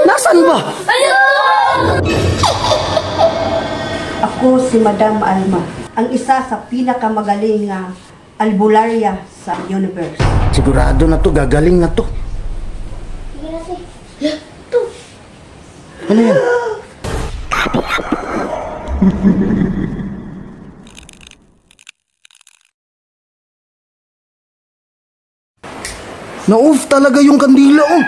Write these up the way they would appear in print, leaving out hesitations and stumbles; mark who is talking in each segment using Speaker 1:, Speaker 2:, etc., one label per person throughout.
Speaker 1: Nasaan ba?
Speaker 2: Ako si Madam Alma, ang isa sa pinakamagaling na albularya sa universe.
Speaker 1: Sigurado na to, gagaling na to. Ano yan? Na-off talaga yung kandila, oh.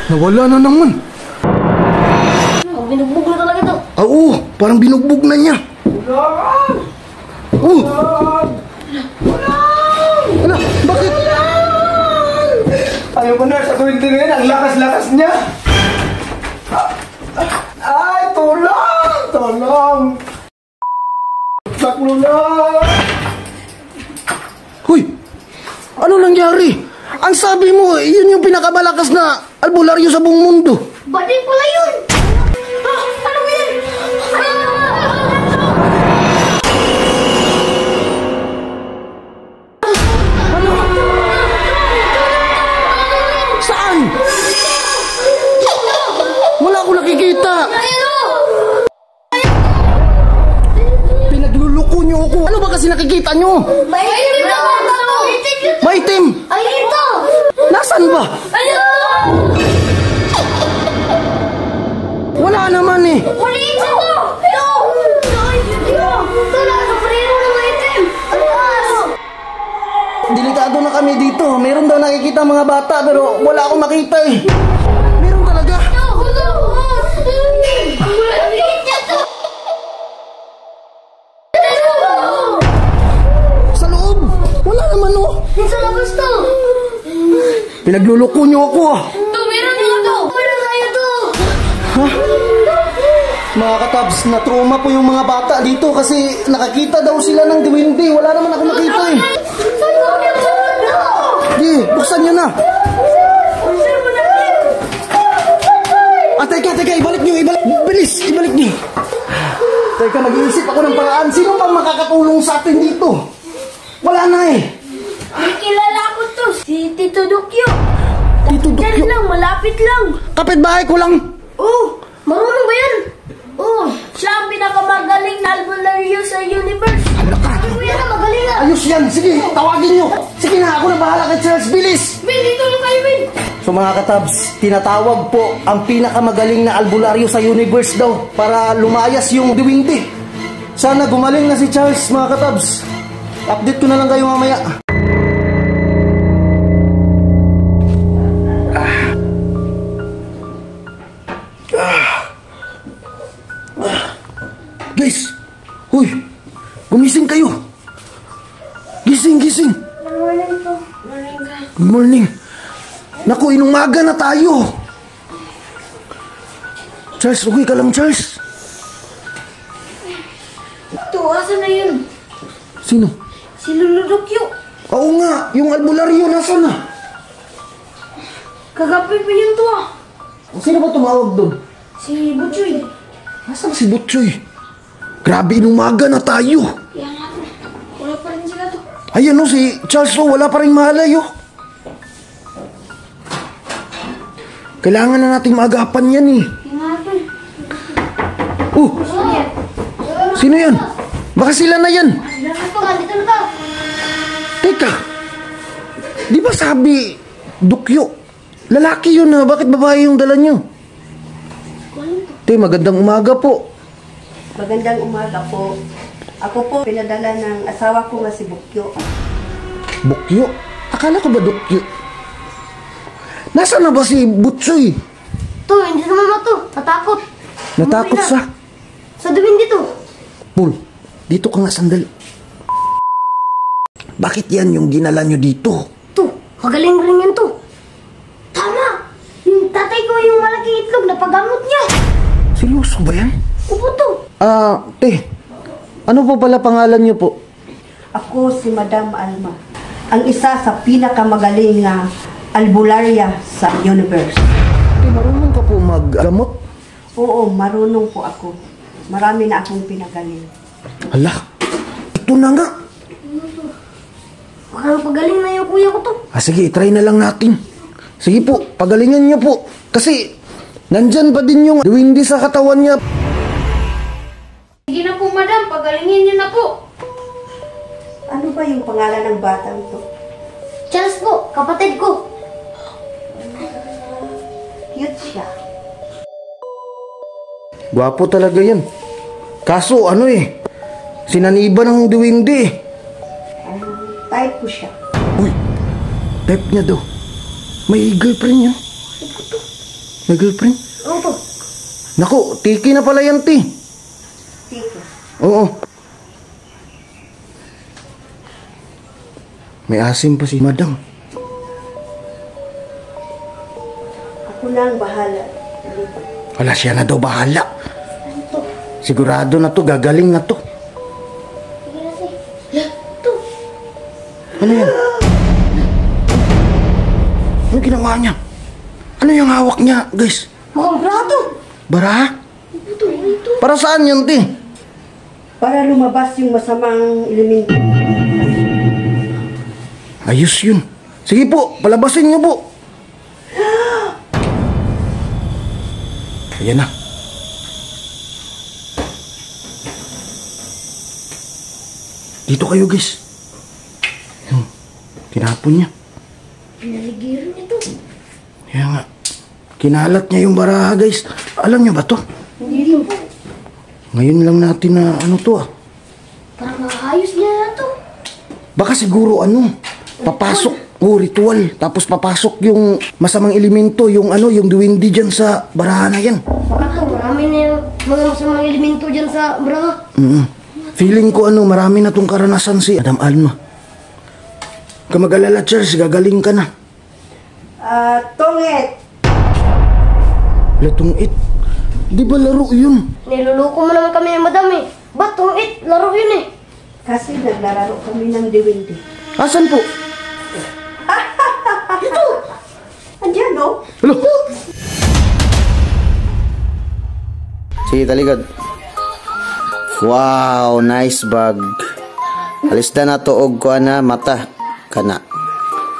Speaker 1: Nawala na naman.
Speaker 3: Binugbog na talaga to.
Speaker 1: Oo, parang binugbog na niya. Oh! Ano? Bakit?
Speaker 4: Ayaw ko na sa kwento na yun. Ang lakas-lakas niya. Ay, tulong! Tulong! Baklo na!
Speaker 1: Hoy! Ano nangyari? Ang sabi mo, yun yung pinakamalakas na albularyo sa buong mundo.
Speaker 3: Bading pala yun! Ano ba yan?
Speaker 1: Saan? Wala akong nakikita. Pinagluluko niyo ako. Ano ba kasi nakikita niyo?
Speaker 3: May itim na ba ito?
Speaker 1: Maitim!
Speaker 3: Ay, ito!
Speaker 1: Nasaan ba? Wala naman eh.
Speaker 3: Wala ito! Ito! Ito na! Sa prero na may itim!
Speaker 1: Delikado na kami dito. Meron daw nakikita mga bata pero wala akong makita eh. Meron talaga. Sa loob. Wala naman oh.
Speaker 3: Sa labas to!
Speaker 1: Pinagluluko niyo ako ah.
Speaker 3: Ito, meron dito to! Meron tayo to!
Speaker 1: Ha? Mga katabs, na-trauma po yung mga bata dito kasi nakakita daw sila ng diwindi. Wala naman ako nakita eh. Di, buksan niyo na. Ah, teka, ibalik niyo, bilis, ibalik niyo. Teka, nag-iisip ako ng paraan. Sino bang makakatulong sa atin dito? Wala na eh.
Speaker 3: May kilala ko to, si Tito Dukyo.
Speaker 1: Tito Dukyo?
Speaker 3: Diyan lang, malapit lang.
Speaker 1: Kapitbahay ko lang.
Speaker 3: Oh, marunong ba yan? Oh, siya ang pinakamagaling na albularyo sa universe. Sabi mo yan, magaling na.
Speaker 1: Ayos yan, sige, tawagin niyo. Sige na, ako na bahala kay Charles, bilis.
Speaker 3: Bin, dito lang kayo, Bin.
Speaker 1: So mga katabs, tinatawag po ang pinakamagaling na albularyo sa universe daw para lumayas yung diwindi. Sana gumaling na si Charles, mga katabs. Update ko na lang kayo mamaya. Guys, huy, gumising kayo. Gising. Good morning. Naku, inumaga na tayo. Charles, okay ka lang, Charles?
Speaker 3: Ito, asan na yun?
Speaker 1: Sino?
Speaker 3: Si Lolo Dukyo.
Speaker 1: Oo nga, yung albularyo, nasaan na?
Speaker 3: Kagabi pa yun to ah.
Speaker 1: Sino ba tumawag doon?
Speaker 3: Si Butchoy.
Speaker 1: Nasaan si Butchoy? Grabe, inumaga na tayo.
Speaker 3: Yan ako. Wala pa rin sila to.
Speaker 1: Ayan o, si Charles, wala pa rin malay oh. Kailangan na nating maagapan yan eh.
Speaker 3: Yan natin.
Speaker 1: Sino yan? Baka sila na yan.
Speaker 3: Dapat pa nga, dito na to.
Speaker 1: Teka, di ba sabi, Dukyo? Lalaki yun na, bakit babae yung dala nyo? Te, magandang umaga po.
Speaker 2: Magandang umaga po. Ako po pinadala ng asawa ko nga si Bukyo.
Speaker 1: Bukyo? Akala ko ba Dukyo? Nasaan na ba si Butchoy?
Speaker 3: To, hindi naman mo to. Natakot.
Speaker 1: Natakot
Speaker 3: Umuwi na.
Speaker 1: sa...
Speaker 3: Sa dubin dito.
Speaker 1: Paul, dito ka nga sandali. Bakit yan yung ginala nyo dito?
Speaker 3: To, magaling rin yun to. Tama. Yung tatay ko yung malaking itlog na paggamot niya.
Speaker 1: Seryoso ba yan?
Speaker 3: Upo to.
Speaker 1: Te, ano po pala pangalan nyo po?
Speaker 2: Ako si Madam Alma, ang isa sa pinakamagaling na albularya sa universe.
Speaker 1: Te, marunong ka po maggamot?
Speaker 2: Oo, marunong po ako. Marami na akong pinagaling.
Speaker 1: Hala, ito na nga.
Speaker 3: Parang pagaling na yung kuya ko to.
Speaker 1: Sige, try na lang natin. Sige po, pagalingan niyo po. Kasi, nandyan pa din yung duwindi sa katawan niya.
Speaker 3: Sige na po, madam. Pagalingin niyo na po.
Speaker 2: Ano ba yung pangalan ng batang to?
Speaker 3: Charles po, kapatid ko.
Speaker 2: Cute siya.
Speaker 1: Gwapo talaga yan. Kaso ano sinaniba ng duwindi eh.
Speaker 2: Type ko siya.
Speaker 1: Uy, type niya daw. May girlfriend yan. May girlfriend?
Speaker 3: Opo.
Speaker 1: Naku, tiki na pala yan, ti.
Speaker 2: Tito.
Speaker 1: Oo. May asim pa si madam.
Speaker 2: Ako na ang bahala.
Speaker 1: Wala, siya na daw bahala. Sigurado na to, gagaling na to. Ano yan? Ano ginawa niya? Ano yung hawak niya, guys?
Speaker 3: Mukhang brato.
Speaker 1: Bara?
Speaker 3: Ito.
Speaker 1: Para saan yun, ti?
Speaker 2: Para lumabas yung masamang elemento.
Speaker 1: Ayos yun. Sige po, palabasin niyo po. Ayan na. Dito kayo, guys. Tinapon niya.
Speaker 3: Pinaligiran ito.
Speaker 1: Kaya nga. Kinalat niya yung baraha, guys. Alam niyo ba to?
Speaker 3: Hindi po.
Speaker 1: Ngayon lang natin na ano to
Speaker 3: Parang maayos niya na to.
Speaker 1: Baka siguro papasok. Ritual. Tapos papasok yung masamang elemento, yung duwindi dyan sa baraha na yan.
Speaker 3: Baka to, marami na yung mga masamang elemento dyan sa braha.
Speaker 1: Feeling ko marami na tong karanasan si Madam Alma. Kamag-alala, Charles, gagaling ka na.
Speaker 2: Tongit!
Speaker 1: Latong it. Di ba laro yun?
Speaker 3: Niluluko mo naman kami ng madam eh. Ba't tong it? Laro yun eh.
Speaker 2: Kasi naglalaro kami ng diwindi.
Speaker 1: Asan po?
Speaker 2: Andiyan, no?
Speaker 1: Hello? Sige, taligod. Wow, nice bag. Alis na tuog ko na mata. Kana.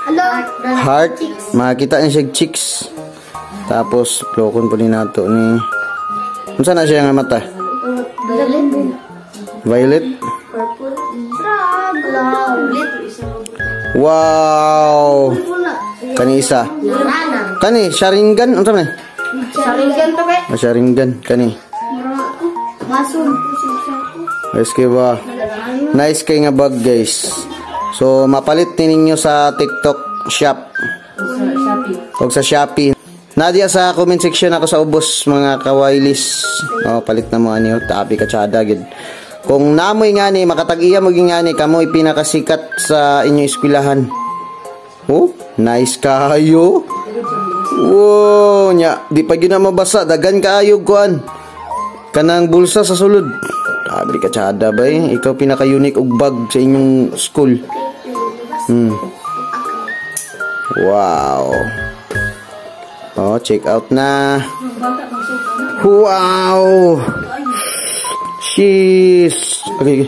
Speaker 3: Hello?
Speaker 1: Heart. Makita niya siya chicks. Tapos, klokon po din nato ni... Saan na siya nga mata?
Speaker 3: Violet.
Speaker 1: Violet?
Speaker 3: Purple. Violet.
Speaker 1: Wow! Kani isa.
Speaker 3: Rana.
Speaker 1: Kani, Sharingan. Ano sabi?
Speaker 3: Saringan to kay.
Speaker 1: Sharingan. Kani.
Speaker 3: Masud.
Speaker 1: Nice kay ba? Nice kay nga bag, guys. So, mapalit din ninyo sa TikTok shop. O sa Shopee. Nadia sa comment section ako sa ubos mga kawailis. Palit na mo niyo. Tabi ka tsada, gid. Kung namoy nga ni, makatag-iya mo nga ni, kamoy pinakasikat sa inyong eskwelahan. Oh, nice kayo. Wow, nya, di pa gina mabasa, dagan kaayog kuan. Kanang bulsa sa sulod. Tabi ka tsada ba eh? Ikaw pinaka-unique og bag sa inyong school. Wow. Oh, check out na. Wow. Sheesh. Okay.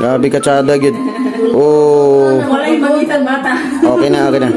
Speaker 1: Grabe ka tsada, gid. Oh.
Speaker 5: Wala yung magitan bata.
Speaker 1: Okay na, okay na.